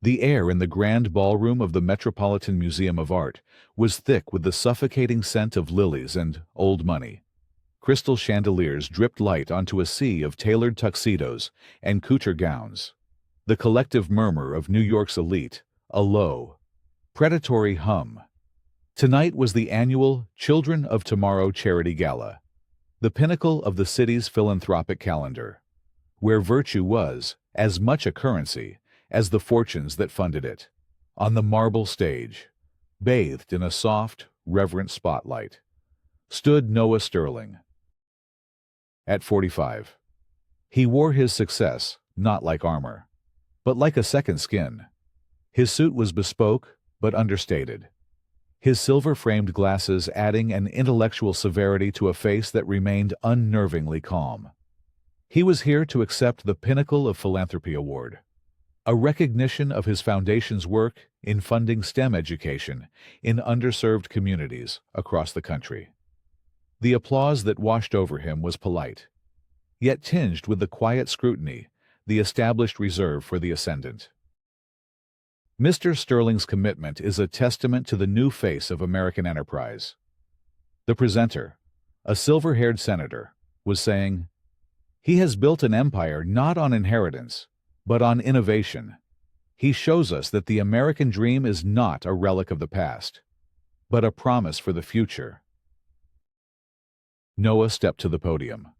The air in the grand ballroom of the Metropolitan Museum of Art was thick with the suffocating scent of lilies and old money. Crystal chandeliers dripped light onto a sea of tailored tuxedos and couture gowns. The collective murmur of New York's elite, a low, predatory hum. Tonight was the annual Children of Tomorrow Charity Gala, the pinnacle of the city's philanthropic calendar, where virtue was as much a currency as the fortunes that funded it. On the marble stage, bathed in a soft, reverent spotlight, stood Noah Sterling. At 45, he wore his success not like armor, but like a second skin. His suit was bespoke but understated, his silver-framed glasses adding an intellectual severity to a face that remained unnervingly calm. He was here to accept the Pinnacle of Philanthropy Award, a recognition of his foundation's work in funding STEM education in underserved communities across the country. The applause that washed over him was polite, yet tinged with the quiet scrutiny, the established reserve for the ascendant. Mr. Sterling's commitment is a testament to the new face of American enterprise. The presenter, a silver-haired senator, was saying, "He has built an empire not on inheritance, but on innovation. He shows us that the American dream is not a relic of the past, but a promise for the future." Noah stepped to the podium,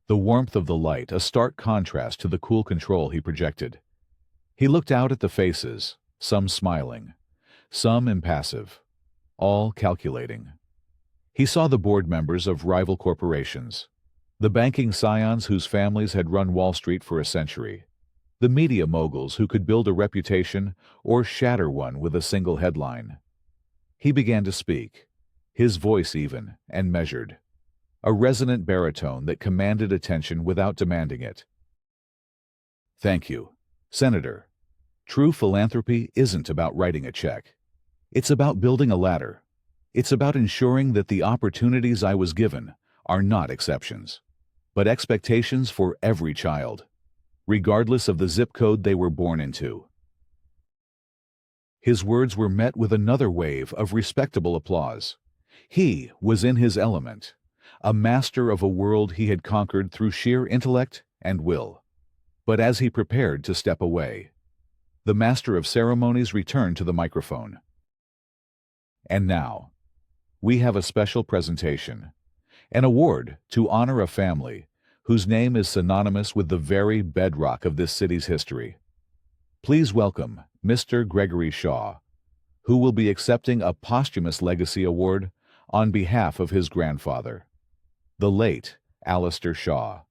the warmth of the light a stark contrast to the cool control he projected. He looked out at the faces, some smiling, some impassive, all calculating. He saw the board members of rival corporations, the banking scions whose families had run Wall Street for a century, the media moguls who could build a reputation or shatter one with a single headline. He began to speak, his voice even and measured, a resonant baritone that commanded attention without demanding it. "Thank you, Senator. True philanthropy isn't about writing a check. It's about building a ladder. It's about ensuring that the opportunities I was given are not exceptions, but expectations for every child, regardless of the zip code they were born into." His words were met with another wave of respectable applause. He was in his element, a master of a world he had conquered through sheer intellect and will. But as he prepared to step away, the master of ceremonies returned to the microphone. "And now, we have a special presentation, an award to honor a family whose name is synonymous with the very bedrock of this city's history. Please welcome Mr. Gregory Shaw, who will be accepting a posthumous legacy award on behalf of his grandfather, the late Alistair Shaw."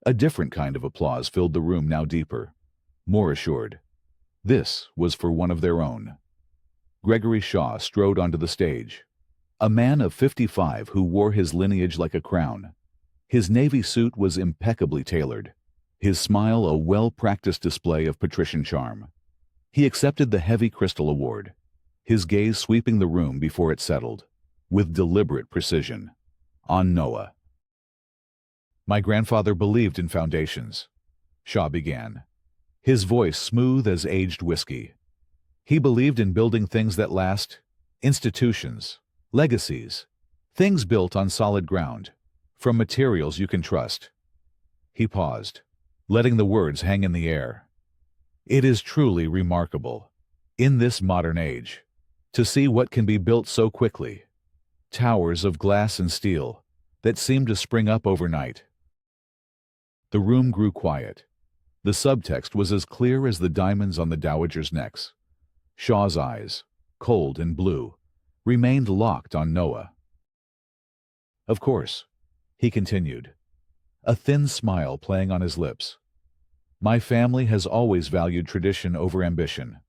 A different kind of applause filled the room, now deeper, more assured. This was for one of their own. Gregory Shaw strode onto the stage, a man of 55 who wore his lineage like a crown. His navy suit was impeccably tailored, his smile a well-practiced display of patrician charm. He accepted the heavy crystal award, his gaze sweeping the room before it settled, with deliberate precision, on Noah. "My grandfather believed in foundations," Shaw began, his voice smooth as aged whiskey. "He believed in building things that last, institutions, legacies, things built on solid ground, from materials you can trust." He paused, letting the words hang in the air. "It is truly remarkable, in this modern age, to see what can be built so quickly. Towers of glass and steel that seem to spring up overnight." The room grew quiet. The subtext was as clear as the diamonds on the dowagers' necks. Shaw's eyes, cold and blue, remained locked on Noah. "Of course," he continued, a thin smile playing on his lips, "my family has always valued tradition over ambition.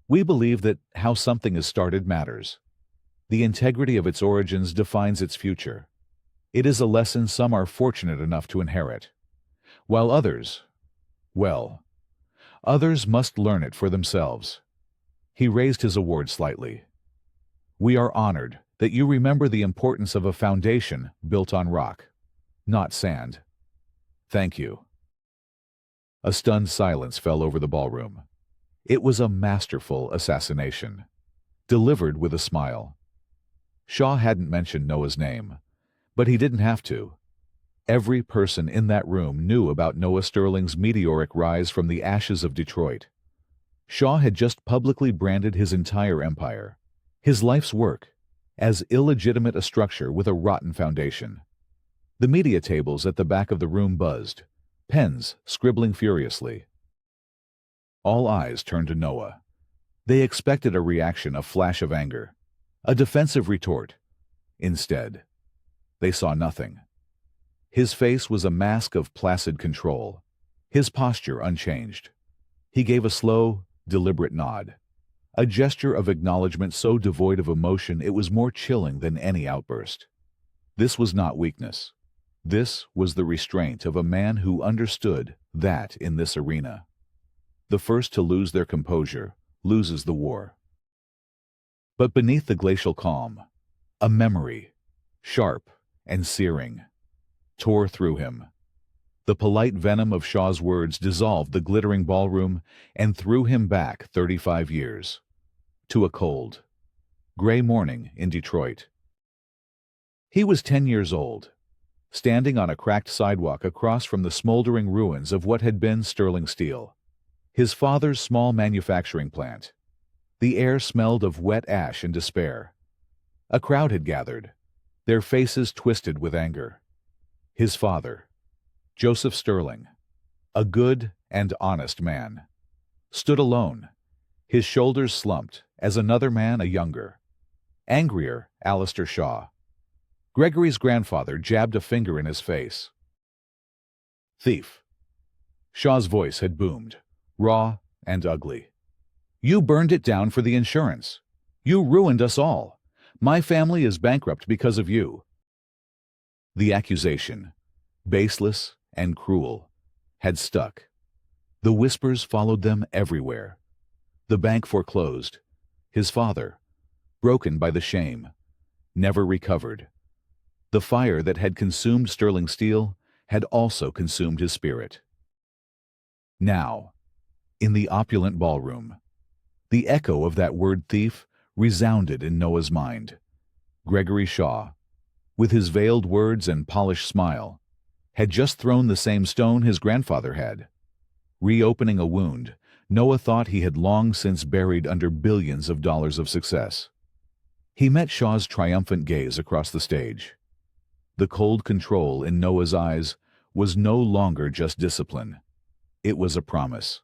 We believe that how something is started matters. The integrity of its origins defines its future. It is a lesson some are fortunate enough to inherit, while others, well, others must learn it for themselves." He raised his award slightly. "We are honored that you remember the importance of a foundation built on rock, not sand. Thank you." A stunned silence fell over the ballroom. It was a masterful assassination, delivered with a smile. Shaw hadn't mentioned Noah's name, but he didn't have to. Every person in that room knew about Noah Sterling's meteoric rise from the ashes of Detroit. Shaw had just publicly branded his entire empire, his life's work, as illegitimate a structure with a rotten foundation. The media tables at the back of the room buzzed, pens scribbling furiously. All eyes turned to Noah. They expected a reaction, a flash of anger, a defensive retort. Instead, they saw nothing. His face was a mask of placid control, his posture unchanged. He gave a slow, deliberate nod, a gesture of acknowledgement so devoid of emotion it was more chilling than any outburst. This was not weakness. This was the restraint of a man who understood that in this arena, the first to lose their composure loses the war. But beneath the glacial calm, a memory, sharp and searing, tore through him. The polite venom of Shaw's words dissolved the glittering ballroom and threw him back 35 years, to a cold, gray morning in Detroit. He was 10 years old, standing on a cracked sidewalk across from the smoldering ruins of what had been Sterling Steel, his father's small manufacturing plant. The air smelled of wet ash and despair. A crowd had gathered, their faces twisted with anger. His father, Joseph Sterling, a good and honest man, stood alone, his shoulders slumped as another man, a younger, angrier Alistair Shaw. Gregory's grandfather jabbed a finger in his face. "Thief." Shaw's voice had boomed, raw and ugly. "You burned it down for the insurance. You ruined us all. My family is bankrupt because of you." The accusation, baseless and cruel, had stuck. The whispers followed them everywhere. The bank foreclosed. His father, broken by the shame, never recovered. The fire that had consumed Sterling Steel had also consumed his spirit. Now, in the opulent ballroom, the echo of that word thief resounded in Noah's mind. Gregory Shaw, with his veiled words and polished smile, had just thrown the same stone his grandfather had. Reopening a wound Noah thought he had long since buried under billions of dollars of success. He met Shaw's triumphant gaze across the stage. The cold control in Noah's eyes was no longer just discipline. It was a promise,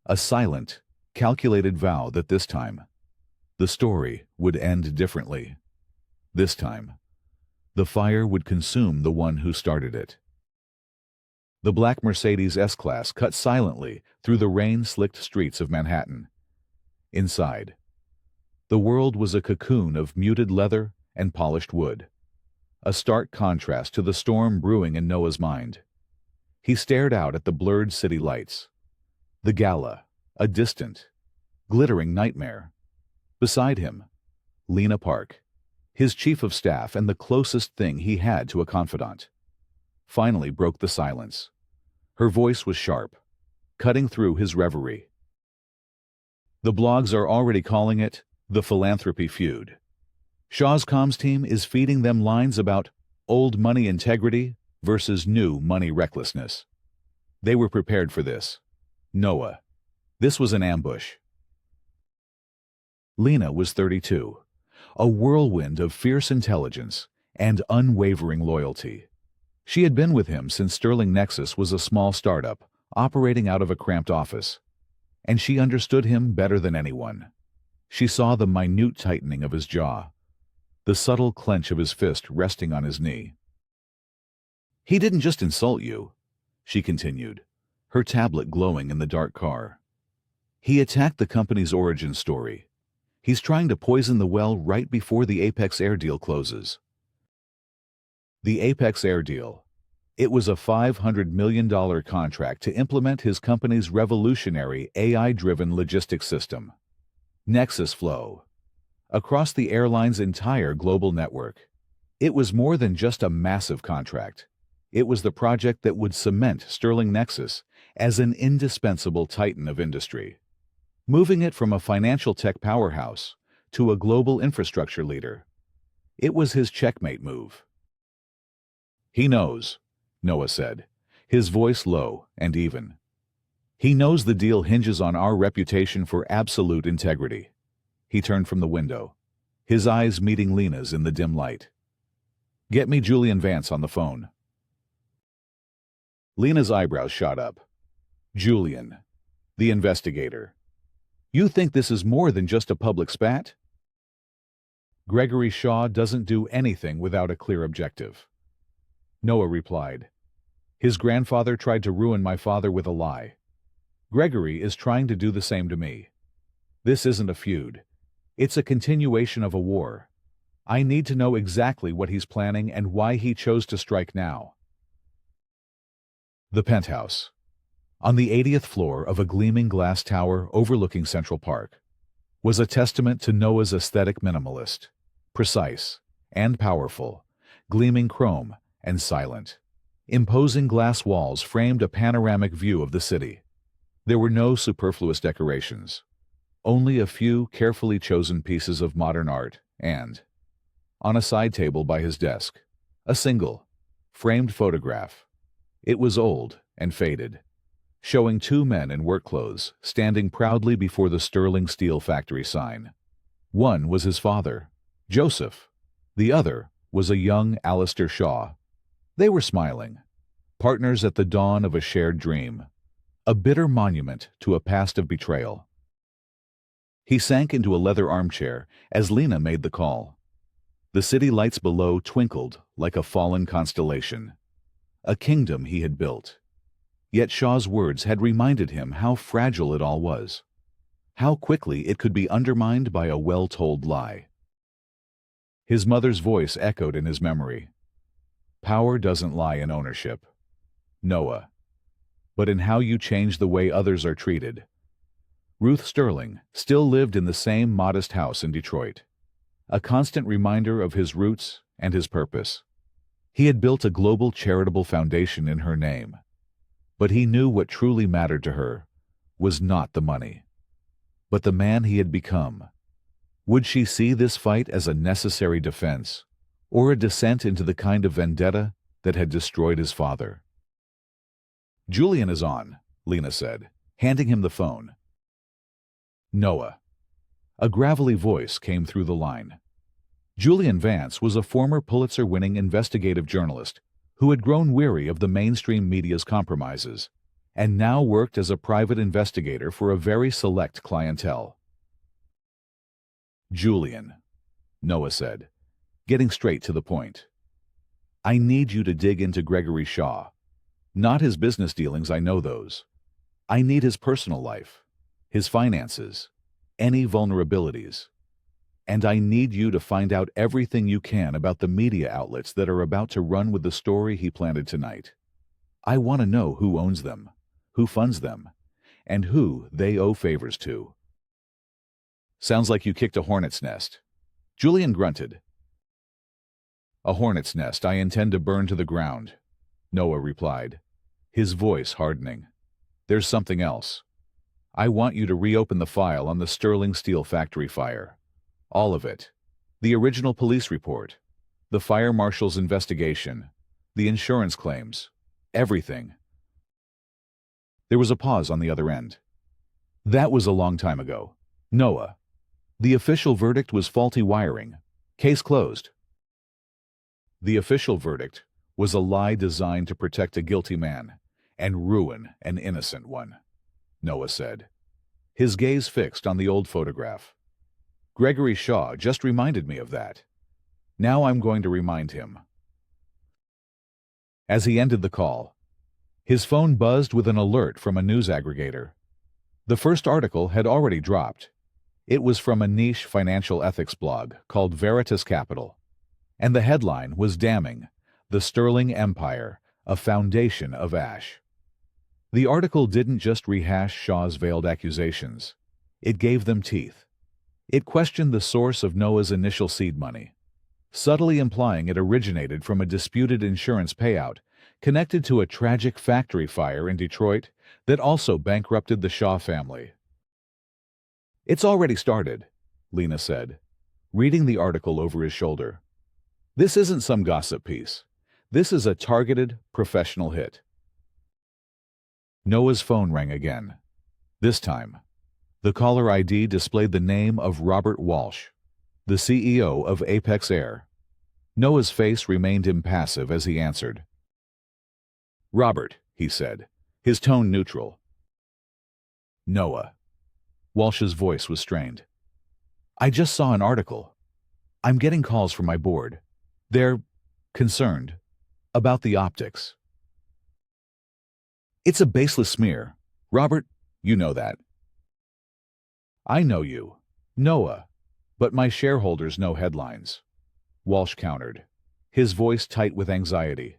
a silent, calculated vow that this time, the story would end differently. This time, the fire would consume the one who started it. The black Mercedes S-Class cut silently through the rain-slicked streets of Manhattan. Inside, the world was a cocoon of muted leather and polished wood, a stark contrast to the storm brewing in Noah's mind. He stared out at the blurred city lights. The gala, a distant, glittering nightmare. Beside him, Lena Park, his chief of staff and the closest thing he had to a confidant, finally broke the silence. Her voice was sharp, cutting through his reverie. "The blogs are already calling it the philanthropy feud. Shaw's comms team is feeding them lines about old money integrity versus new money recklessness. They were prepared for this. Noah. This was an ambush." Lena was 32, a whirlwind of fierce intelligence and unwavering loyalty. She had been with him since Sterling Nexus was a small startup operating out of a cramped office, and she understood him better than anyone. She saw the minute tightening of his jaw, the subtle clench of his fist resting on his knee. "He didn't just insult you," she continued, her tablet glowing in the dark car. "He attacked the company's origin story. He's trying to poison the well right before the Apex Air deal closes." The Apex Air deal. It was a $500 million contract to implement his company's revolutionary AI-driven logistics system, Nexus Flow, across the airline's entire global network. It was more than just a massive contract. It was the project that would cement Sterling Nexus as an indispensable titan of industry, moving it from a financial tech powerhouse to a global infrastructure leader. It was his checkmate move. "He knows," Noah said, his voice low and even. "He knows the deal hinges on our reputation for absolute integrity." He turned from the window, his eyes meeting Lena's in the dim light. "Get me Julian Vance on the phone." Lena's eyebrows shot up. "Julian, the investigator. You think this is more than just a public spat?" "Gregory Shaw doesn't do anything without a clear objective," Noah replied. "His grandfather tried to ruin my father with a lie. Gregory is trying to do the same to me. This isn't a feud. It's a continuation of a war. I need to know exactly what he's planning and why he chose to strike now." The penthouse. On the 80th floor of a gleaming glass tower overlooking Central Park, was a testament to Noah's aesthetic minimalist, precise and powerful, gleaming chrome and silent. Imposing glass walls framed a panoramic view of the city. There were no superfluous decorations, only a few carefully chosen pieces of modern art and, on a side table by his desk, a single, framed photograph. It was old and faded, showing two men in work clothes standing proudly before the Sterling Steel Factory sign. One was his father, Joseph. The other was a young Alistair Shaw. They were smiling, partners at the dawn of a shared dream, a bitter monument to a past of betrayal. He sank into a leather armchair as Lena made the call. The city lights below twinkled like a fallen constellation, a kingdom he had built. Yet Shaw's words had reminded him how fragile it all was, how quickly it could be undermined by a well-told lie. His mother's voice echoed in his memory. "Power doesn't lie in ownership, Noah, but in how you change the way others are treated." Ruth Sterling still lived in the same modest house in Detroit, a constant reminder of his roots and his purpose. He had built a global charitable foundation in her name, but he knew what truly mattered to her was not the money, but the man he had become. Would she see this fight as a necessary defense, or a descent into the kind of vendetta that had destroyed his father? "Julian is on," Lena said, handing him the phone. "Noah." A gravelly voice came through the line. Julian Vance was a former Pulitzer-winning investigative journalist who had grown weary of the mainstream media's compromises and now worked as a private investigator for a very select clientele. "Julian," Noah said, getting straight to the point. "I need you to dig into Gregory Shaw. Not his business dealings, I know those. I need his personal life, his finances, any vulnerabilities. And I need you to find out everything you can about the media outlets that are about to run with the story he planted tonight. I want to know who owns them, who funds them, and who they owe favors to." "Sounds like you kicked a hornet's nest." Julian grunted. "A hornet's nest I intend to burn to the ground," Noah replied, his voice hardening. "There's something else. I want you to reopen the file on the Sterling Steel Factory fire. All of it. The original police report, the fire marshal's investigation, the insurance claims, everything." There was a pause on the other end. "That was a long time ago, Noah. The official verdict was faulty wiring. Case closed." "The official verdict was a lie designed to protect a guilty man and ruin an innocent one," Noah said, his gaze fixed on the old photograph. "Gregory Shaw just reminded me of that. Now I'm going to remind him." As he ended the call, his phone buzzed with an alert from a news aggregator. The first article had already dropped. It was from a niche financial ethics blog called Veritas Capital, and the headline was damning: "The Sterling Empire, a Foundation of Ash." The article didn't just rehash Shaw's veiled accusations. It gave them teeth. It questioned the source of Noah's initial seed money, subtly implying it originated from a disputed insurance payout connected to a tragic factory fire in Detroit that also bankrupted the Shaw family. It's already started, Lena said, reading the article over his shoulder. This isn't some gossip piece. This is a targeted, professional hit. Noah's phone rang again. This time, the caller ID displayed the name of Robert Walsh, the CEO of Apex Air. Noah's face remained impassive as he answered. "Robert," he said, his tone neutral. "Noah." Walsh's voice was strained. "I just saw an article. I'm getting calls from my board. They're concerned about the optics." "It's a baseless smear. Robert, you know that." "I know you, Noah, but my shareholders know headlines," Walsh countered, his voice tight with anxiety.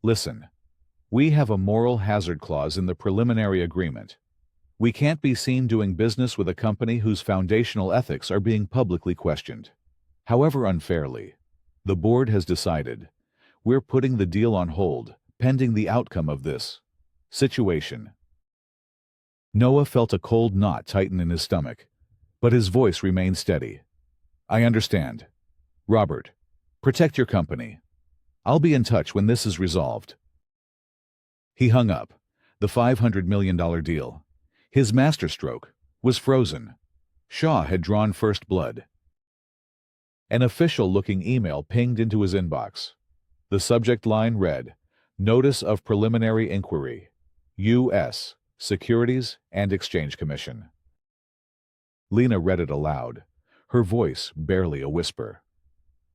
"Listen, we have a moral hazard clause in the preliminary agreement. We can't be seen doing business with a company whose foundational ethics are being publicly questioned. However unfairly, the board has decided we're putting the deal on hold pending the outcome of this situation." Noah felt a cold knot tighten in his stomach, but his voice remained steady. "I understand. Robert, protect your company. I'll be in touch when this is resolved." He hung up. The $500 million deal, his masterstroke, was frozen. Shaw had drawn first blood. An official-looking email pinged into his inbox. The subject line read, "Notice of Preliminary Inquiry, U.S. Securities and Exchange Commission." Lena read it aloud, her voice barely a whisper.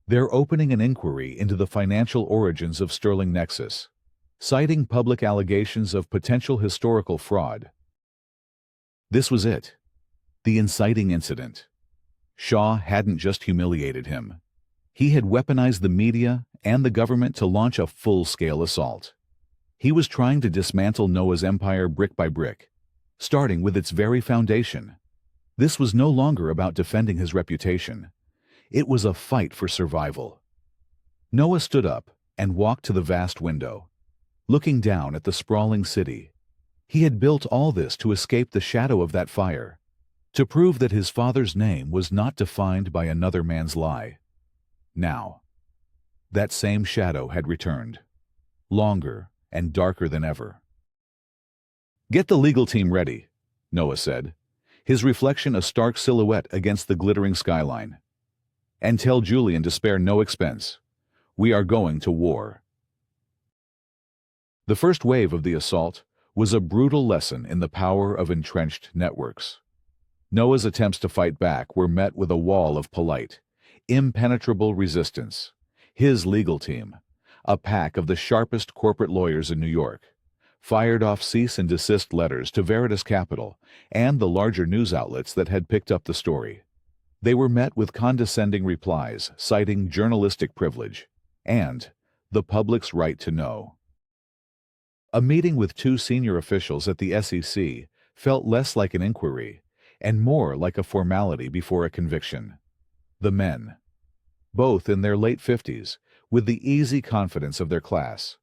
"They're opening an inquiry into the financial origins of Sterling Nexus, citing public allegations of potential historical fraud." This was it. The inciting incident. Shaw hadn't just humiliated him. He had weaponized the media and the government to launch a full-scale assault. He was trying to dismantle Noah's empire brick by brick, starting with its very foundation. This was no longer about defending his reputation. It was a fight for survival. Noah stood up and walked to the vast window, looking down at the sprawling city. He had built all this to escape the shadow of that fire, to prove that his father's name was not defined by another man's lie. Now, that same shadow had returned, longer and darker than ever. "Get the legal team ready," Noah said, his reflection a stark silhouette against the glittering skyline. "And tell Julian to spare no expense. We are going to war." The first wave of the assault was a brutal lesson in the power of entrenched networks. Noah's attempts to fight back were met with a wall of polite, impenetrable resistance. His legal team, a pack of the sharpest corporate lawyers in New York, fired off cease and desist letters to Veritas Capital and the larger news outlets that had picked up the story. They were met with condescending replies citing journalistic privilege and the public's right to know. A meeting with two senior officials at the SEC felt less like an inquiry and more like a formality before a conviction. The men, both in their late 50s, with the easy confidence of their class,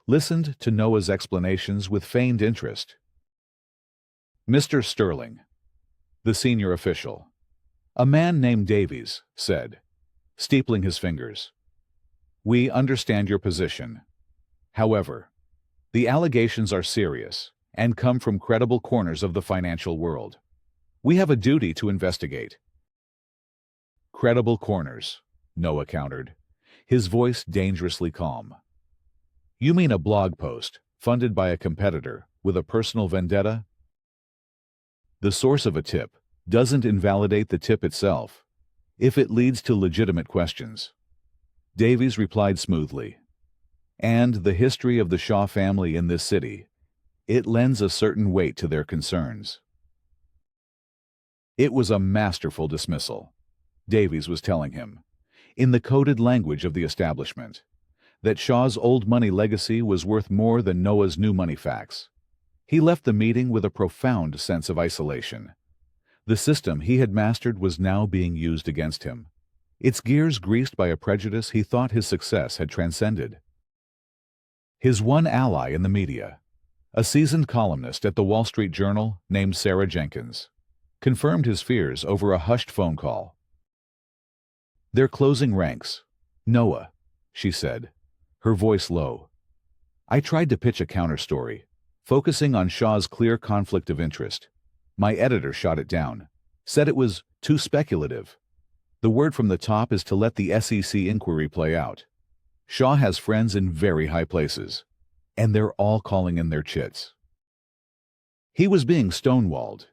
listened to Noah's explanations with feigned interest. "Mr. Sterling," the senior official, a man named Davies, said, steepling his fingers, "we understand your position. However, the allegations are serious and come from credible corners of the financial world. We have a duty to investigate." "Credible corners," Noah countered, his voice dangerously calm. "You mean a blog post funded by a competitor with a personal vendetta?" "The source of a tip doesn't invalidate the tip itself, if it leads to legitimate questions," Davies replied smoothly. "And the history of the Shaw family in this city, it lends a certain weight to their concerns." It was a masterful dismissal, Davies was telling him, in the coded language of the establishment, that Shaw's old money legacy was worth more than Noah's new money facts. He left the meeting with a profound sense of isolation. The system he had mastered was now being used against him, its gears greased by a prejudice he thought his success had transcended. His one ally in the media, A seasoned columnist at the Wall Street Journal named Sarah Jenkins confirmed his fears over a hushed phone call. "They're closing ranks. Noah," she said, her voice low. "I tried to pitch a counter-story, focusing on Shaw's clear conflict of interest. My editor shot it down, said it was too speculative. The word from the top is to let the SEC inquiry play out. Shaw has friends in very high places, and they're all calling in their chits." He was being stonewalled,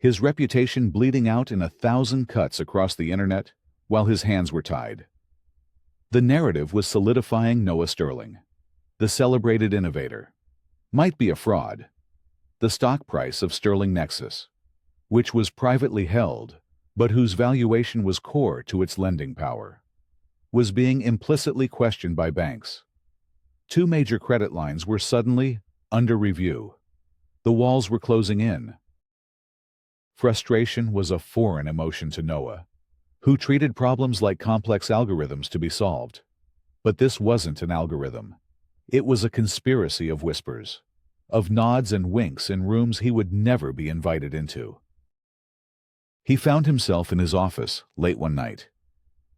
his reputation bleeding out in 1,000 cuts across the internet while his hands were tied. The narrative was solidifying Noah Sterling, the celebrated innovator. Might be a fraud. The stock price of Sterling Nexus, which was privately held but whose valuation was core to its lending power, was being implicitly questioned by banks. 2 major credit lines were suddenly under review. The walls were closing in. Frustration was a foreign emotion to Noah, who treated problems like complex algorithms to be solved. But this wasn't an algorithm. It was a conspiracy of whispers, of nods and winks in rooms he would never be invited into. He found himself in his office late one night.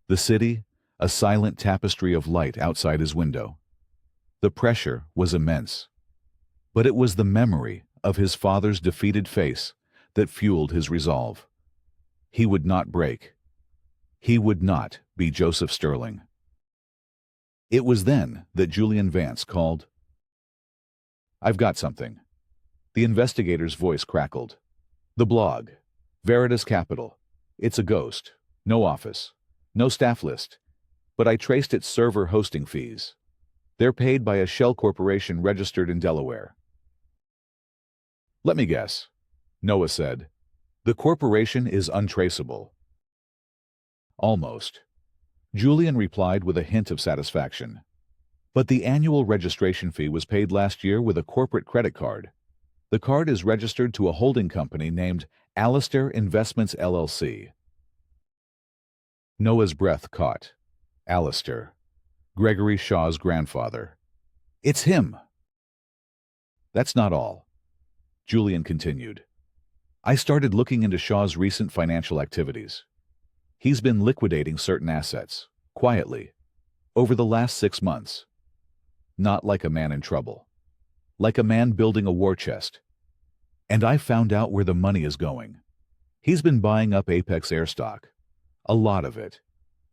The city, a silent tapestry of light outside his window. The pressure was immense. But it was the memory of his father's defeated face that fueled his resolve. He would not break. He would not be Joseph Sterling. It was then that Julian Vance called. "I've got something." The investigator's voice crackled. "The blog. Veritas Capital. It's a ghost. No office. No staff list. But I traced its server hosting fees. They're paid by a shell corporation registered in Delaware." "Let me guess," Noah said. "The corporation is untraceable." "Almost," Julian replied with a hint of satisfaction. "But the annual registration fee was paid last year with a corporate credit card. The card is registered to a holding company named Alistair Investments LLC. Noah's breath caught. Alistair. Gregory Shaw's grandfather. It's him. That's not all. Julian continued. I started looking into Shaw's recent financial activities. He's been liquidating certain assets, quietly, over the last 6 months. Not like a man in trouble. Like a man building a war chest. And I found out where the money is going. He's been buying up Apex Air stock. A lot of it.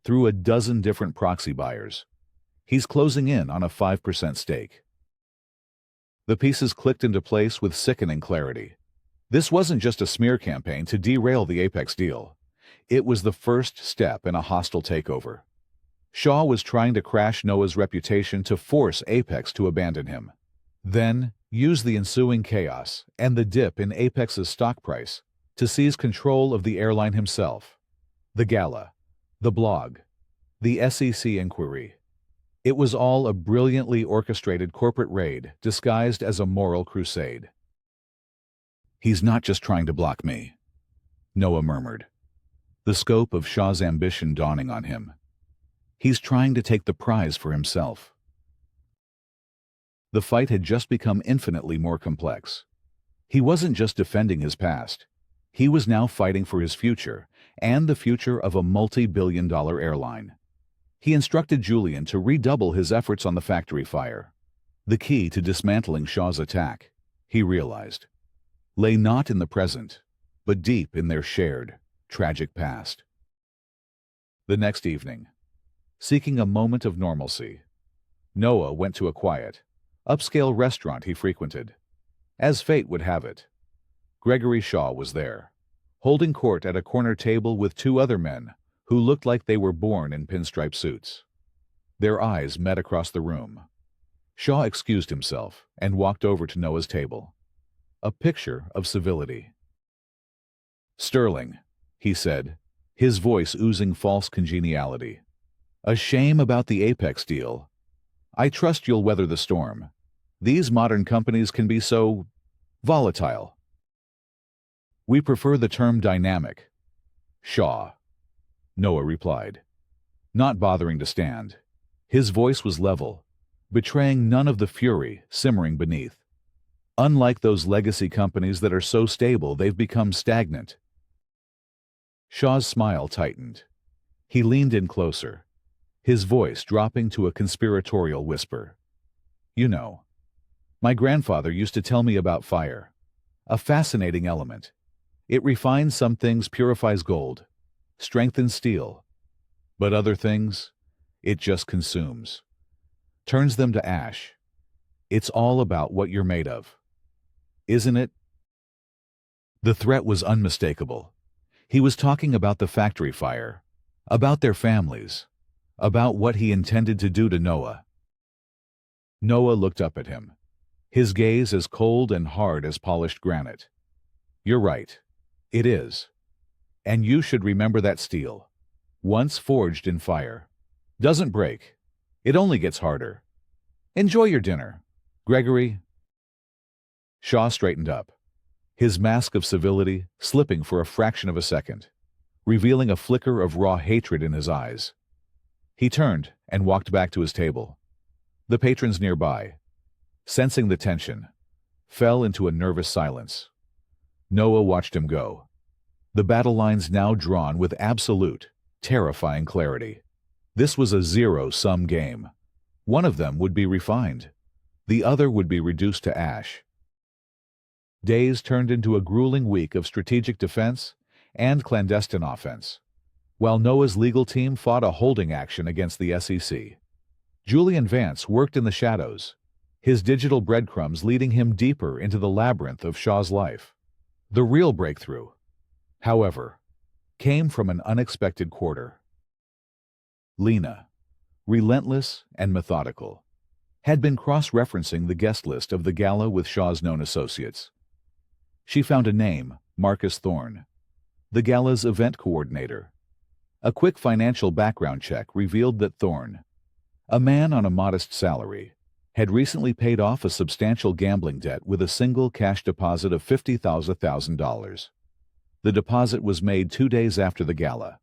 Through a dozen different proxy buyers. He's closing in on a 5% stake. The pieces clicked into place with sickening clarity. This wasn't just a smear campaign to derail the Apex deal. It was the first step in a hostile takeover. Shaw was trying to crash Noah's reputation to force Apex to abandon him. Then, use the ensuing chaos and the dip in Apex's stock price to seize control of the airline himself. The gala, the blog, the SEC inquiry. It was all a brilliantly orchestrated corporate raid disguised as a moral crusade. He's not just trying to block me, Noah murmured, the scope of Shaw's ambition dawning on him. He's trying to take the prize for himself. The fight had just become infinitely more complex. He wasn't just defending his past. He was now fighting for his future and the future of a multi-billion-dollar airline. He instructed Julian to redouble his efforts on the factory fire. The key to dismantling Shaw's attack, he realized, lay not in the present, but deep in their shared, tragic past. The next evening, seeking a moment of normalcy, Noah went to a quiet, upscale restaurant he frequented. As fate would have it, Gregory Shaw was there, holding court at a corner table with 2 other men who looked like they were born in pinstripe suits. Their eyes met across the room. Shaw excused himself and walked over to Noah's table. A picture of civility. "Sterling," he said, his voice oozing false congeniality. "A shame about the Apex deal. I trust you'll weather the storm. These modern companies can be so volatile." "We prefer the term dynamic." "Shaw," Noah replied, not bothering to stand. His voice was level, betraying none of the fury simmering beneath. Unlike those legacy companies that are so stable they've become stagnant. Shaw's smile tightened. He leaned in closer, his voice dropping to a conspiratorial whisper. You know, my grandfather used to tell me about fire. A fascinating element. It refines some things, purifies gold, strengthens steel. But other things, it just consumes. Turns them to ash. It's all about what you're made of. Isn't it? The threat was unmistakable. He was talking about the factory fire, about their families, about what he intended to do to Noah. Noah looked up at him, his gaze as cold and hard as polished granite. You're right. It is. And you should remember that steel, once forged in fire, doesn't break. It only gets harder. Enjoy your dinner, Gregory. Shaw straightened up, his mask of civility slipping for a fraction of a second, revealing a flicker of raw hatred in his eyes. He turned and walked back to his table. The patrons nearby, sensing the tension, fell into a nervous silence. Noah watched him go, the battle lines now drawn with absolute, terrifying clarity. This was a zero-sum game. One of them would be refined. The other would be reduced to ash. Days turned into a grueling week of strategic defense and clandestine offense, while Noah's legal team fought a holding action against the SEC. Julian Vance worked in the shadows, his digital breadcrumbs leading him deeper into the labyrinth of Shaw's life. The real breakthrough, however, came from an unexpected quarter. Lena, relentless and methodical, had been cross-referencing the guest list of the gala with Shaw's known associates. She found a name, Marcus Thorne, the gala's event coordinator. A quick financial background check revealed that Thorne, a man on a modest salary, had recently paid off a substantial gambling debt with a single cash deposit of $50,000. The deposit was made 2 days after the gala.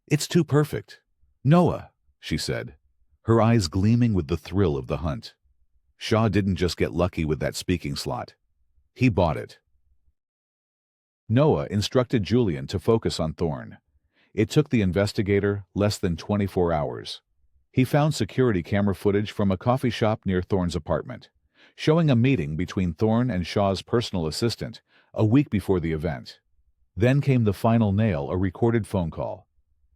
It's too perfect. Noah, she said, her eyes gleaming with the thrill of the hunt. Shaw didn't just get lucky with that speaking slot. He bought it. Noah instructed Julian to focus on Thorne. It took the investigator less than 24 hours. He found security camera footage from a coffee shop near Thorne's apartment, showing a meeting between Thorne and Shaw's personal assistant a week before the event. Then came the final nail, a recorded phone call.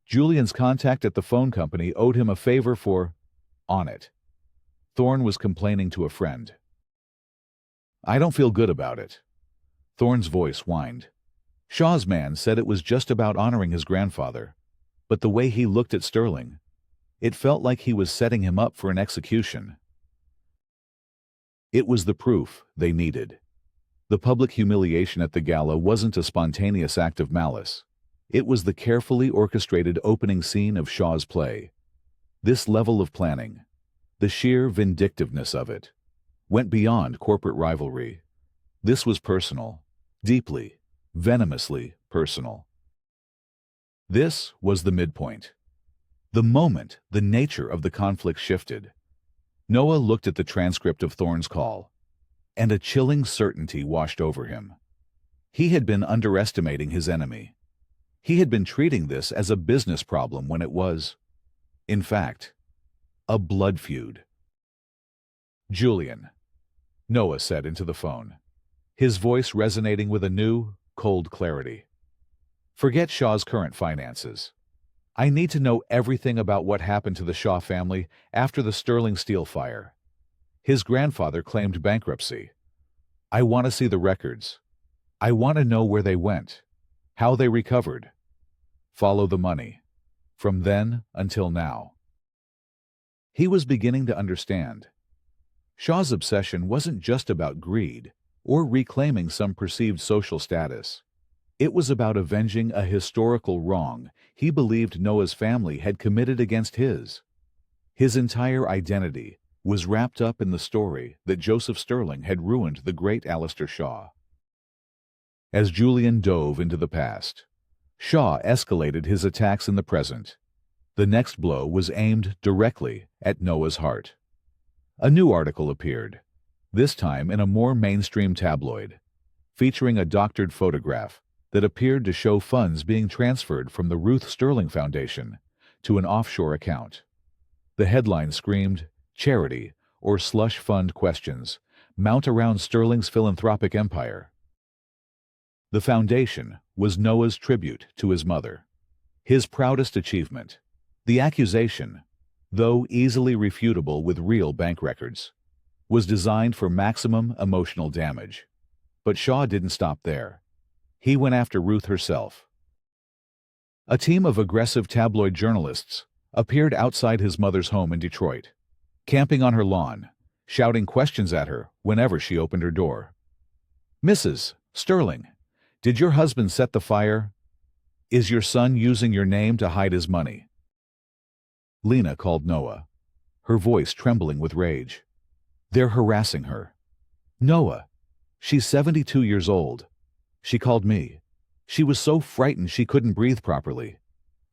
Julian's contact at the phone company owed him a favor for on it. Thorne was complaining to a friend. I don't feel good about it. Thorne's voice whined. Shaw's man said it was just about honoring his grandfather, but the way he looked at Sterling, it felt like he was setting him up for an execution. It was the proof they needed. The public humiliation at the gala wasn't a spontaneous act of malice. It was the carefully orchestrated opening scene of Shaw's play. This level of planning, the sheer vindictiveness of it, went beyond corporate rivalry. This was personal, deeply, venomously personal. This was the midpoint. The moment the nature of the conflict shifted, Noah looked at the transcript of Thorne's call, and a chilling certainty washed over him. He had been underestimating his enemy. He had been treating this as a business problem when it was, in fact, a blood feud. Julian, Noah said into the phone, his voice resonating with a new, cold clarity. Forget Shaw's current finances. I need to know everything about what happened to the Shaw family after the Sterling Steel fire. His grandfather claimed bankruptcy. I want to see the records. I want to know where they went, how they recovered. Follow the money, from then until now. He was beginning to understand. Shaw's obsession wasn't just about greed or reclaiming some perceived social status. It was about avenging a historical wrong he believed Noah's family had committed against his. His entire identity was wrapped up in the story that Joseph Sterling had ruined the great Alistair Shaw. As Julian dove into the past, Shaw escalated his attacks in the present. The next blow was aimed directly at Noah's heart. A new article appeared, this time in a more mainstream tabloid, featuring a doctored photograph that appeared to show funds being transferred from the Ruth Sterling Foundation to an offshore account. The headline screamed, "Charity or slush fund questions mount around Sterling's philanthropic empire." The foundation was Noah's tribute to his mother, his proudest achievement. The accusation, though easily refutable with real bank records, was designed for maximum emotional damage. But Shaw didn't stop there. He went after Ruth herself. A team of aggressive tabloid journalists appeared outside his mother's home in Detroit, camping on her lawn, shouting questions at her whenever she opened her door. "Mrs. Sterling, did your husband set the fire? Is your son using your name to hide his money?" Lena called Noah, her voice trembling with rage. "They're harassing her. Noah, she's 72 years old. She called me. She was so frightened she couldn't breathe properly.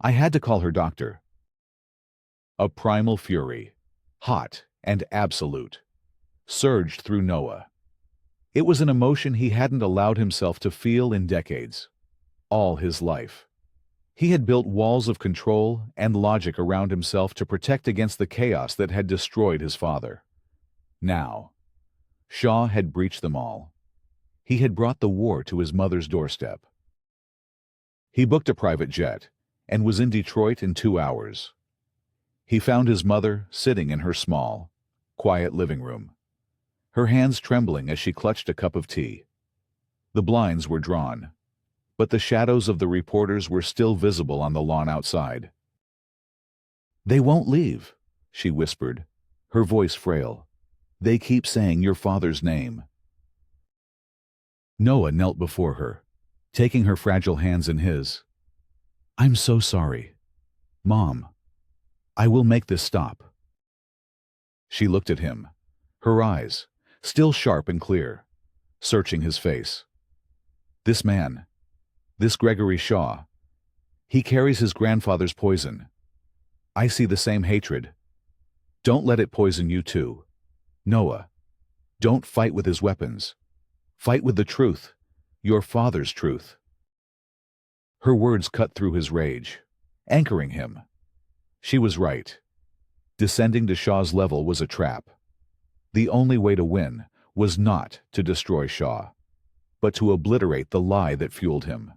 I had to call her doctor." A primal fury, hot and absolute, surged through Noah. It was an emotion he hadn't allowed himself to feel in decades, all his life. He had built walls of control and logic around himself to protect against the chaos that had destroyed his father. Now, Shaw had breached them all. He had brought the war to his mother's doorstep. He booked a private jet and was in Detroit in 2 hours. He found his mother sitting in her small, quiet living room, her hands trembling as she clutched a cup of tea. The blinds were drawn, but the shadows of the reporters were still visible on the lawn outside. "They won't leave," she whispered, her voice frail. "They keep saying your father's name." Noah knelt before her, taking her fragile hands in his. "I'm so sorry. Mom, I will make this stop." She looked at him, her eyes, still sharp and clear, searching his face. "This man, this Gregory Shaw, he carries his grandfather's poison. I see the same hatred. Don't let it poison you too. Noah, don't fight with his weapons. Fight with the truth, your father's truth." Her words cut through his rage, anchoring him. She was right. Descending to Shaw's level was a trap. The only way to win was not to destroy Shaw, but to obliterate the lie that fueled him.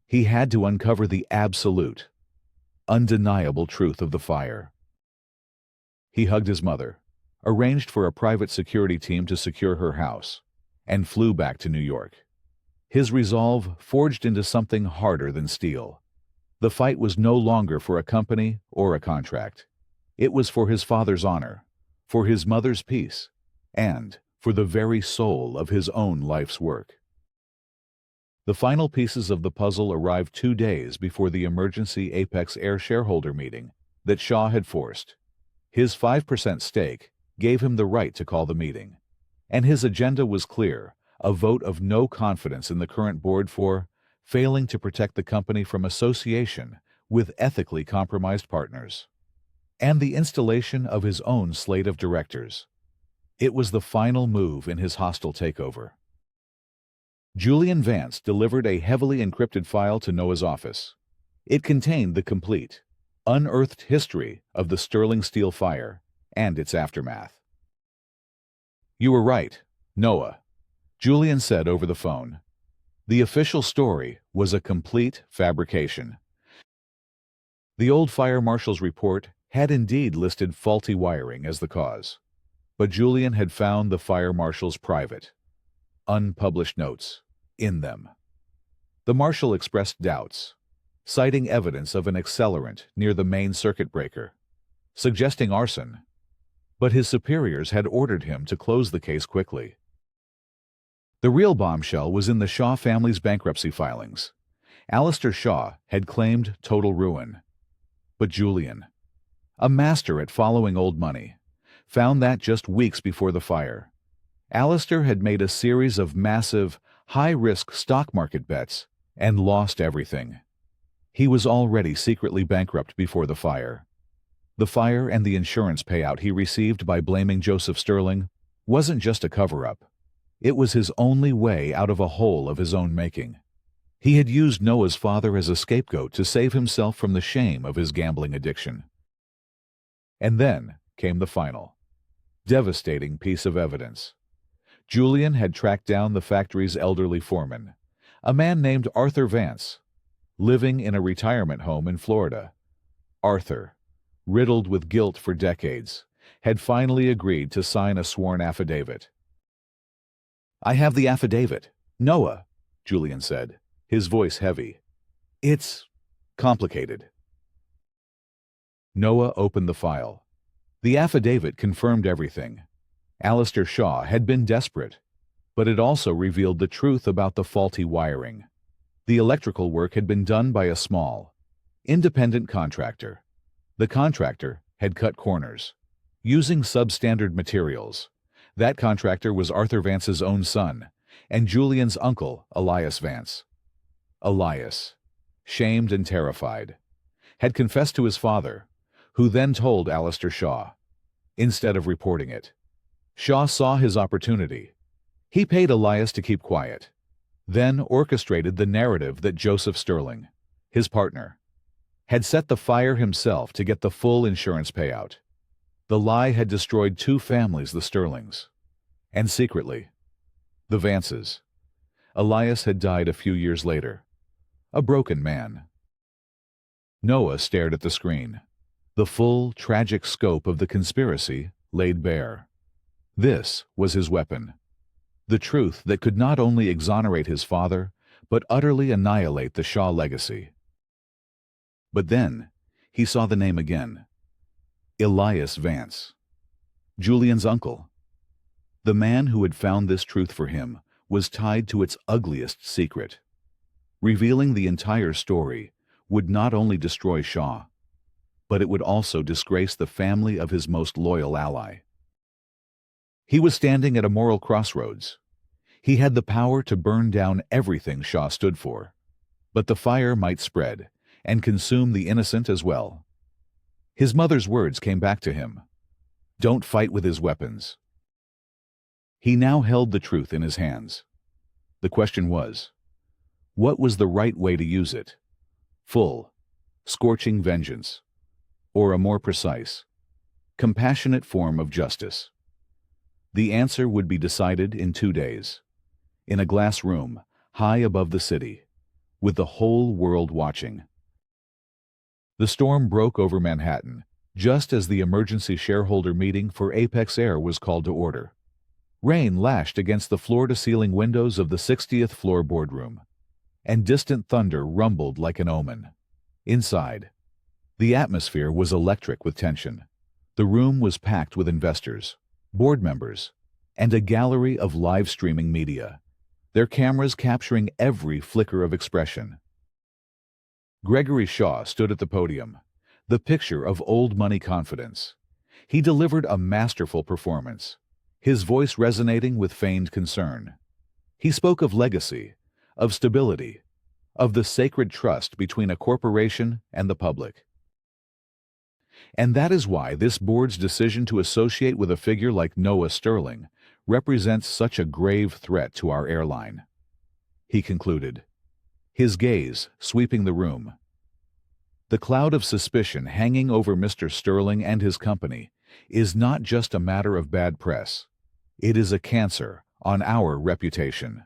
He had to uncover the absolute, undeniable truth of the fire. He hugged his mother, arranged for a private security team to secure her house, and flew back to New York. His resolve forged into something harder than steel. The fight was no longer for a company or a contract. It was for his father's honor, for his mother's peace, and for the very soul of his own life's work. The final pieces of the puzzle arrived 2 days before the emergency Apex Air shareholder meeting that Shaw had forced. His 5% stake gave him the right to call the meeting, and his agenda was clear: a vote of no confidence in the current board for failing to protect the company from association with ethically compromised partners, and the installation of his own slate of directors. It was the final move in his hostile takeover. Julian Vance delivered a heavily encrypted file to Noah's office. It contained the complete, unearthed history of the Sterling Steel fire and its aftermath. "You were right, Noah," Julian said over the phone. "The official story was a complete fabrication. The old fire marshal's report had indeed listed faulty wiring as the cause, but Julian had found the fire marshal's private, unpublished notes in them. The marshal expressed doubts, citing evidence of an accelerant near the main circuit breaker, suggesting arson, but his superiors had ordered him to close the case quickly. The real bombshell was in the Shaw family's bankruptcy filings. Alistair Shaw had claimed total ruin, but Julian, a master at following old money, found that just weeks before the fire. Alistair had made a series of massive, high-risk stock market bets and lost everything. He was already secretly bankrupt before the fire. The fire and the insurance payout he received by blaming Joseph Sterling wasn't just a cover-up. It was his only way out of a hole of his own making. He had used Noah's father as a scapegoat to save himself from the shame of his gambling addiction. And then came the final, devastating piece of evidence. Julian had tracked down the factory's elderly foreman, a man named Arthur Vance, living in a retirement home in Florida. Arthur, riddled with guilt for decades, had finally agreed to sign a sworn affidavit. "I have the affidavit, Noah," Julian said, his voice heavy. "It's complicated." Noah opened the file. The affidavit confirmed everything. Alistair Shaw had been desperate, but it also revealed the truth about the faulty wiring. The electrical work had been done by a small, independent contractor. The contractor had cut corners, using substandard materials. That contractor was Arthur Vance's own son, and Julian's uncle, Elias Vance. Elias, shamed and terrified, had confessed to his father, who then told Alistair Shaw. Instead of reporting it, Shaw saw his opportunity. He paid Elias to keep quiet, then orchestrated the narrative that Joseph Sterling, his partner, had set the fire himself to get the full insurance payout. The lie had destroyed two families, the Sterlings, and secretly, the Vances. Elias had died a few years later, a broken man. Noah stared at the screen. The full, tragic scope of the conspiracy laid bare. This was his weapon. The truth that could not only exonerate his father, but utterly annihilate the Shaw legacy. But then, he saw the name again. Elias Vance, Julian's uncle. The man who had found this truth for him was tied to its ugliest secret. Revealing the entire story would not only destroy Shaw, but it would also disgrace the family of his most loyal ally. He was standing at a moral crossroads. He had the power to burn down everything Shaw stood for, but the fire might spread and consume the innocent as well. His mother's words came back to him. Don't fight with his weapons. He now held the truth in his hands. The question was, what was the right way to use it? Full, scorching vengeance, or a more precise, compassionate form of justice? The answer would be decided in 2 days, in a glass room high above the city, with the whole world watching. The storm broke over Manhattan, just as the emergency shareholder meeting for Apex Air was called to order. Rain lashed against the floor-to-ceiling windows of the 60th floor boardroom, and distant thunder rumbled like an omen. Inside, the atmosphere was electric with tension. The room was packed with investors, board members, and a gallery of live-streaming media, their cameras capturing every flicker of expression. Gregory Shaw stood at the podium, the picture of old money confidence. He delivered a masterful performance, his voice resonating with feigned concern. He spoke of legacy, of stability, of the sacred trust between a corporation and the public. And that is why this board's decision to associate with a figure like Noah Sterling represents such a grave threat to our airline. He concluded, his gaze sweeping the room. The cloud of suspicion hanging over Mr. Sterling and his company is not just a matter of bad press. It is a cancer on our reputation.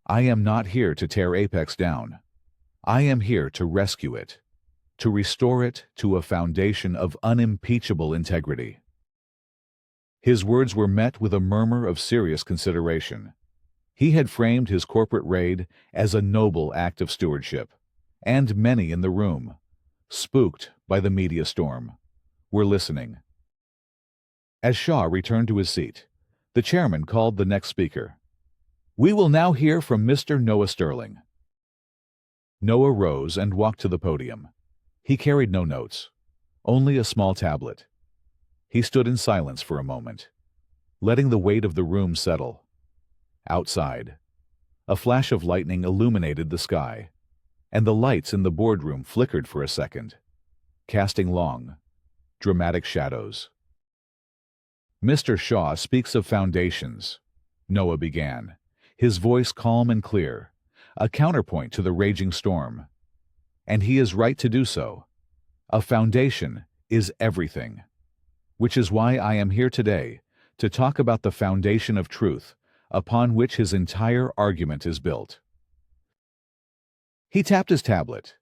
I am not here to tear Apex down. I am here to rescue it, to restore it to a foundation of unimpeachable integrity. His words were met with a murmur of serious consideration. He had framed his corporate raid as a noble act of stewardship, and many in the room, spooked by the media storm, were listening. As Shaw returned to his seat, the chairman called the next speaker. We will now hear from Mr. Noah Sterling. Noah rose and walked to the podium. He carried no notes, only a small tablet. He stood in silence for a moment, letting the weight of the room settle. Outside, a flash of lightning illuminated the sky, and the lights in the boardroom flickered for a second, casting long, dramatic shadows. Mr. Shaw speaks of foundations, Noah began, his voice calm and clear, a counterpoint to the raging storm. And he is right to do so. A foundation is everything. Which is why I am here today, to talk about the foundation of truth, upon which his entire argument is built. He tapped his tablet,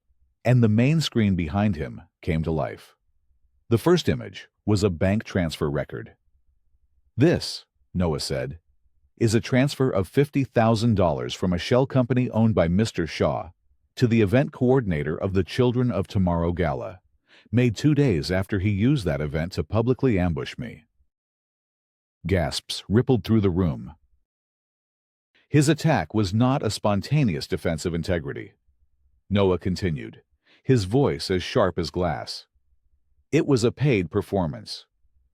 and the main screen behind him came to life. The first image was a bank transfer record. "This," Noah said, "is a transfer of $50,000 from a shell company owned by Mr. Shaw to the event coordinator of the Children of Tomorrow Gala, made 2 days after he used that event to publicly ambush me." Gasps rippled through the room. His attack was not a spontaneous defense of integrity. Noah continued, his voice as sharp as glass. It was a paid performance,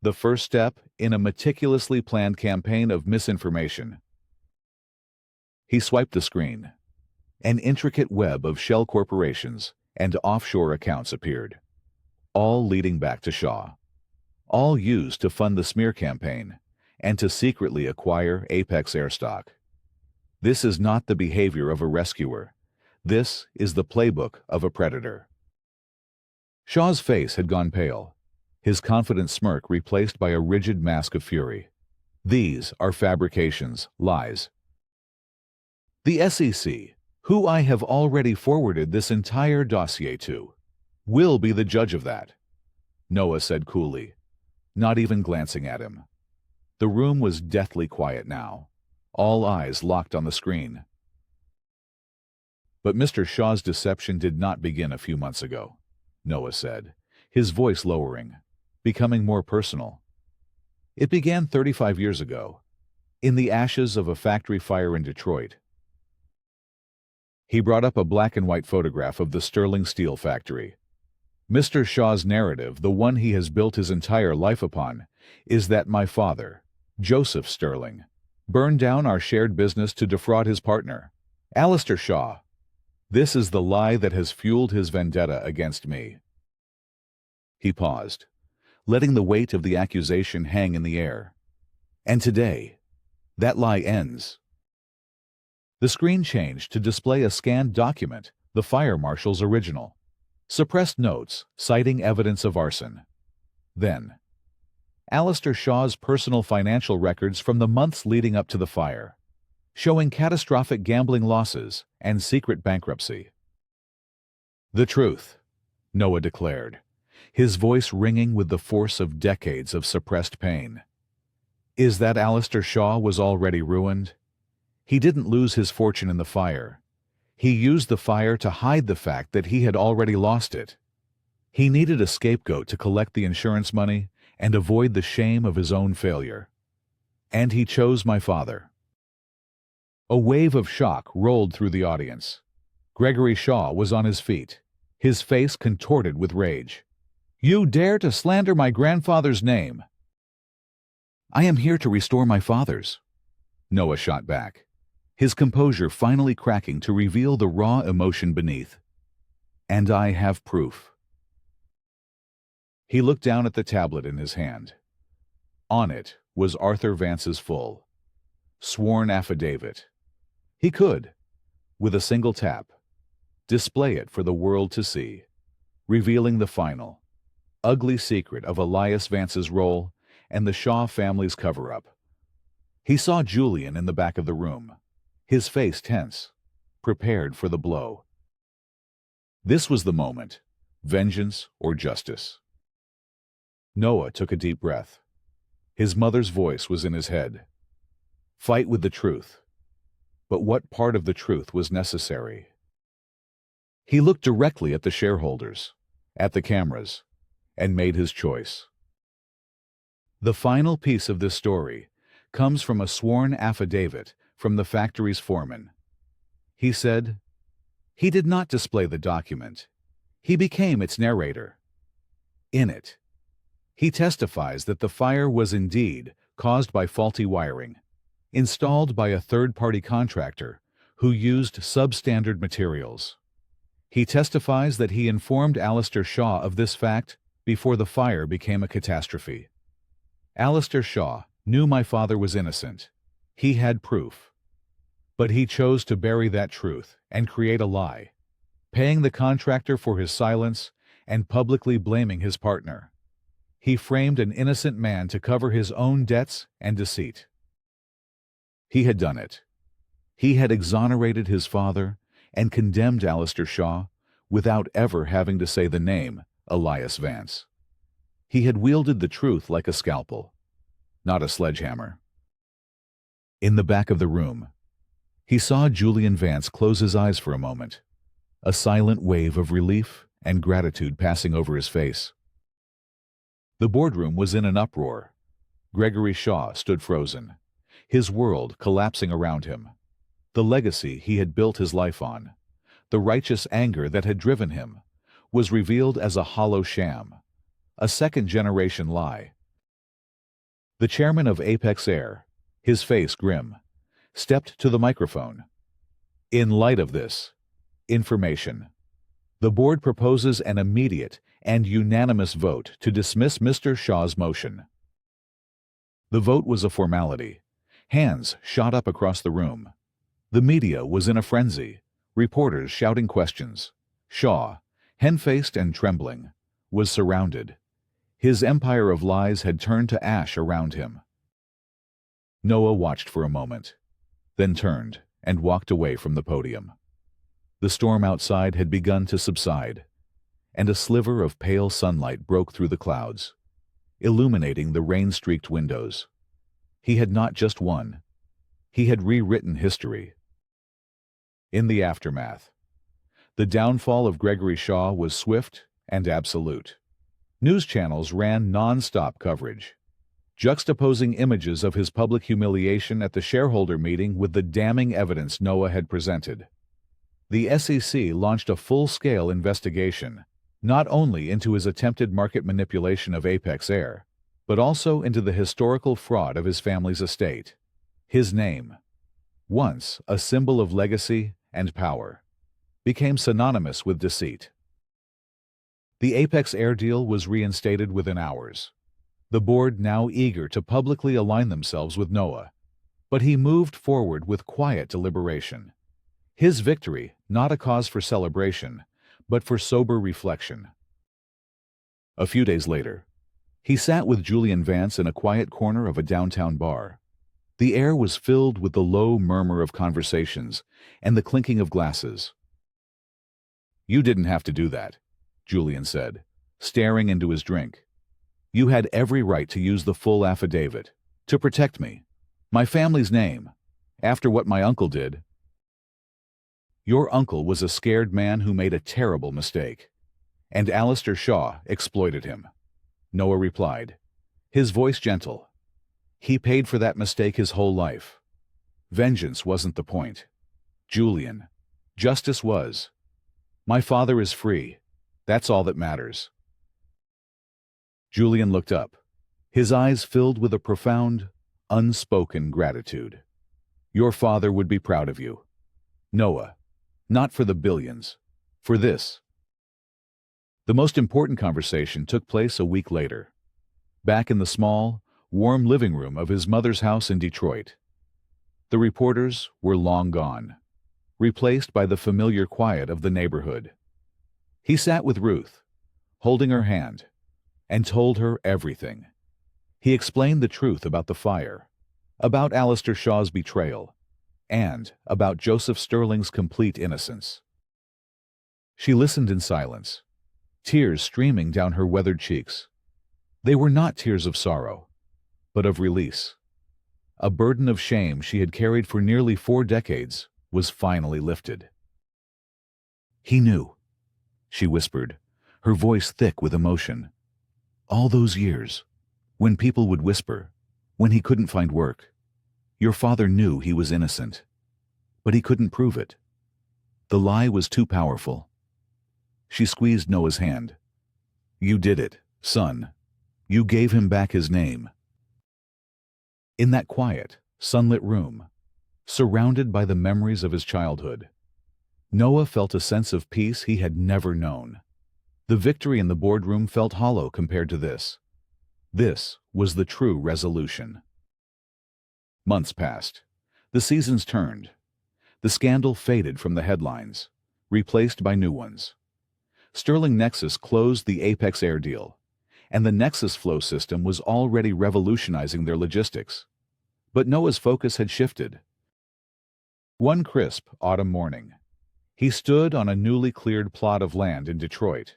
the first step in a meticulously planned campaign of misinformation. He swiped the screen. An intricate web of shell corporations and offshore accounts appeared, all leading back to Shaw, all used to fund the smear campaign and to secretly acquire Apex airstock. This is not the behavior of a rescuer. This is the playbook of a predator. Shaw's face had gone pale, his confident smirk replaced by a rigid mask of fury. These are fabrications, lies. The SEC, who I have already forwarded this entire dossier to, will be the judge of that, Noah said coolly, not even glancing at him. The room was deathly quiet now, all eyes locked on the screen. But Mr. Shaw's deception did not begin a few months ago, Noah said, his voice lowering, becoming more personal. It began 35 years ago, in the ashes of a factory fire in Detroit. He brought up a black and white photograph of the Sterling Steel factory. Mr. Shaw's narrative, the one he has built his entire life upon, is that my father, Joseph Sterling, burned down our shared business to defraud his partner, Alistair Shaw. This is the lie that has fueled his vendetta against me. He paused, letting the weight of the accusation hang in the air. And today, that lie ends. The screen changed to display a scanned document, the fire marshal's original. Suppressed notes, citing evidence of arson. Then, Alistair Shaw's personal financial records from the months leading up to the fire, showing catastrophic gambling losses and secret bankruptcy. The truth, Noah declared, his voice ringing with the force of decades of suppressed pain, is that Alistair Shaw was already ruined. He didn't lose his fortune in the fire. He used the fire to hide the fact that he had already lost it. He needed a scapegoat to collect the insurance money and avoid the shame of his own failure. And he chose my father. A wave of shock rolled through the audience. Gregory Shaw was on his feet, his face contorted with rage. "You dare to slander my grandfather's name!" "I am here to restore my father's," Noah shot back, his composure finally cracking to reveal the raw emotion beneath. "And I have proof." He looked down at the tablet in his hand. On it was Arthur Vance's full, sworn affidavit. He could, with a single tap, display it for the world to see, revealing the final, ugly secret of Elias Vance's role and the Shaw family's cover-up. He saw Julian in the back of the room, his face tense, prepared for the blow. This was the moment, vengeance or justice. Noah took a deep breath. His mother's voice was in his head. Fight with the truth. But what part of the truth was necessary? He looked directly at the shareholders, at the cameras, and made his choice. The final piece of this story comes from a sworn affidavit from the factory's foreman. He said, he did not display the document. He became its narrator. In it, he testifies that the fire was indeed caused by faulty wiring, installed by a third-party contractor who used substandard materials. He testifies that he informed Alistair Shaw of this fact before the fire became a catastrophe. Alistair Shaw knew my father was innocent. He had proof. But he chose to bury that truth and create a lie, paying the contractor for his silence and publicly blaming his partner. He framed an innocent man to cover his own debts and deceit. He had done it. He had exonerated his father and condemned Alistair Shaw without ever having to say the name Elias Vance. He had wielded the truth like a scalpel, not a sledgehammer. In the back of the room, he saw Julian Vance close his eyes for a moment, a silent wave of relief and gratitude passing over his face. The boardroom was in an uproar. Gregory Shaw stood frozen, his world collapsing around him. The legacy he had built his life on, the righteous anger that had driven him, was revealed as a hollow sham, a second-generation lie. The chairman of Apex Air, his face grim, stepped to the microphone. In light of this information, the board proposes an immediate and unanimous vote to dismiss Mr. Shaw's motion. The vote was a formality. Hands shot up across the room. The media was in a frenzy, reporters shouting questions. Shaw, hen-faced and trembling, was surrounded. His empire of lies had turned to ash around him. Noah watched for a moment, then turned and walked away from the podium. The storm outside had begun to subside, and a sliver of pale sunlight broke through the clouds, illuminating the rain-streaked windows. He had not just won. He had rewritten history. In the aftermath, the downfall of Gregory Shaw was swift and absolute. News channels ran non-stop coverage, juxtaposing images of his public humiliation at the shareholder meeting with the damning evidence Noah had presented. The SEC launched a full-scale investigation, not only into his attempted market manipulation of Apex Air, but also into the historical fraud of his family's estate. His name, once a symbol of legacy and power, became synonymous with deceit. The Apex Air deal was reinstated within hours, the board now eager to publicly align themselves with Noah. But he moved forward with quiet deliberation. His victory, not a cause for celebration, but for sober reflection. A few days later, he sat with Julian Vance in a quiet corner of a downtown bar. The air was filled with the low murmur of conversations and the clinking of glasses. "You didn't have to do that," Julian said, staring into his drink. "You had every right to use the full affidavit, to protect me, my family's name, after what my uncle did." "Your uncle was a scared man who made a terrible mistake, and Alistair Shaw exploited him," Noah replied, his voice gentle. "He paid for that mistake his whole life. Vengeance wasn't the point, Julian. Justice was. My father is free. That's all that matters." Julian looked up, his eyes filled with a profound, unspoken gratitude. "Your father would be proud of you, Noah. Not for the billions, for this." The most important conversation took place a week later, back in the small, warm living room of his mother's house in Detroit. The reporters were long gone, replaced by the familiar quiet of the neighborhood. He sat with Ruth, holding her hand, and told her everything. He explained the truth about the fire, about Alistair Shaw's betrayal, and about Joseph Sterling's complete innocence. She listened in silence, tears streaming down her weathered cheeks. They were not tears of sorrow, but of release. A burden of shame she had carried for nearly 4 decades was finally lifted. "He knew," she whispered, her voice thick with emotion. "All those years, when people would whisper, when he couldn't find work, your father knew he was innocent. But he couldn't prove it. The lie was too powerful." She squeezed Noah's hand. "You did it, son. You gave him back his name." In that quiet, sunlit room, surrounded by the memories of his childhood, Noah felt a sense of peace he had never known. The victory in the boardroom felt hollow compared to this. This was the true resolution. Months passed. The seasons turned. The scandal faded from the headlines, replaced by new ones. Sterling Nexus closed the Apex Air deal, and the Nexus flow system was already revolutionizing their logistics. But Noah's focus had shifted. One crisp autumn morning, he stood on a newly cleared plot of land in Detroit.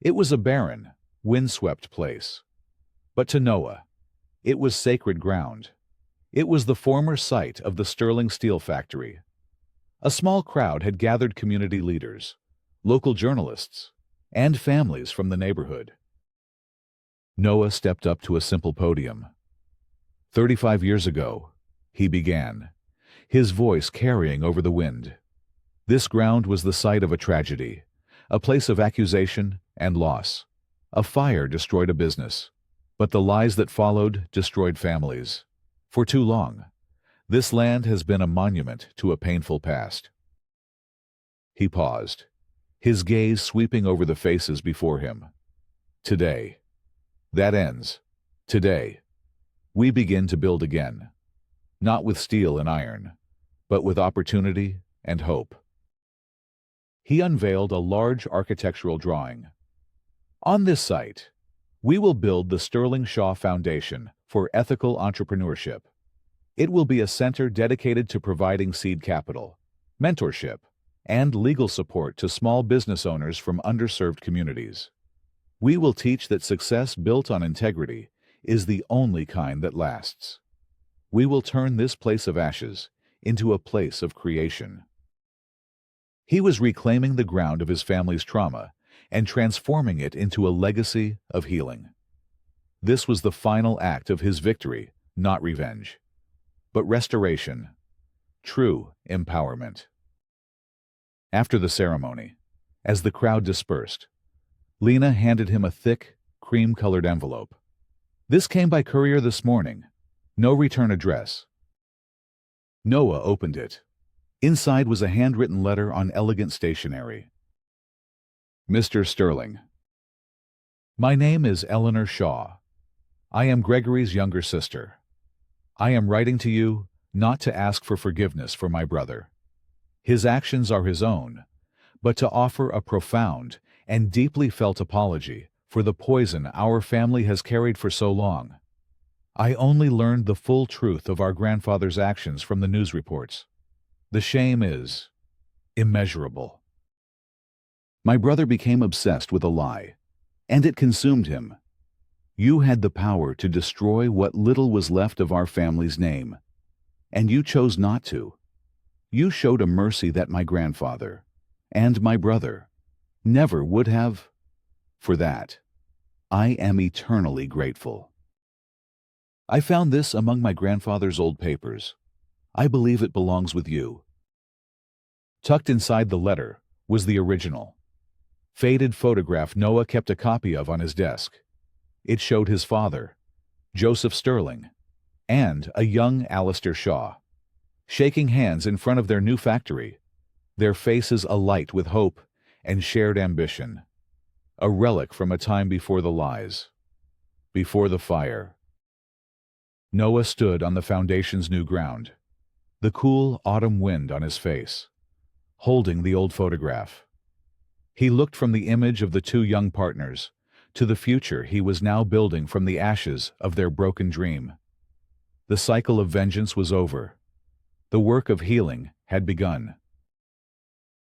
It was a barren, windswept place. But to Noah, it was sacred ground. It was the former site of the Sterling Steel Factory. A small crowd had gathered community leaders, local journalists, and families from the neighborhood. Noah stepped up to a simple podium. 35 years ago, he began, his voice carrying over the wind. This ground was the site of a tragedy, a place of accusation and loss. A fire destroyed a business, but the lies that followed destroyed families. For too long, this land has been a monument to a painful past. He paused, his gaze sweeping over the faces before him. Today, that ends. Today, we begin to build again, not with steel and iron, but with opportunity and hope. He unveiled a large architectural drawing. On this site, we will build the Sterling Shaw Foundation for Ethical Entrepreneurship. It will be a center dedicated to providing seed capital, mentorship, and legal support to small business owners from underserved communities. We will teach that success built on integrity is the only kind that lasts. We will turn this place of ashes into a place of creation. He was reclaiming the ground of his family's trauma and transforming it into a legacy of healing. This was the final act of his victory, not revenge, but restoration, true empowerment. After the ceremony, as the crowd dispersed, Lena handed him a thick, cream-colored envelope. This came by courier this morning. No return address. Noah opened it. Inside was a handwritten letter on elegant stationery. Mr. Sterling, my name is Eleanor Shaw. I am Gregory's younger sister. I am writing to you not to ask for forgiveness for my brother. His actions are his own, but to offer a profound and deeply felt apology for the poison our family has carried for so long. I only learned the full truth of our grandfather's actions from the news reports. The shame is immeasurable. My brother became obsessed with a lie, and it consumed him. You had the power to destroy what little was left of our family's name, and you chose not to. You showed a mercy that my grandfather and my brother never would have. For that, I am eternally grateful. I found this among my grandfather's old papers. I believe it belongs with you. Tucked inside the letter was the original, faded photograph Noah kept a copy of on his desk. It showed his father, Joseph Sterling, and a young Alistair Shaw, shaking hands in front of their new factory, their faces alight with hope and shared ambition. A relic from a time before the lies, before the fire. Noah stood on the foundation's new ground, the cool autumn wind on his face, holding the old photograph. He looked from the image of the two young partners to the future he was now building from the ashes of their broken dream. The cycle of vengeance was over. The work of healing had begun.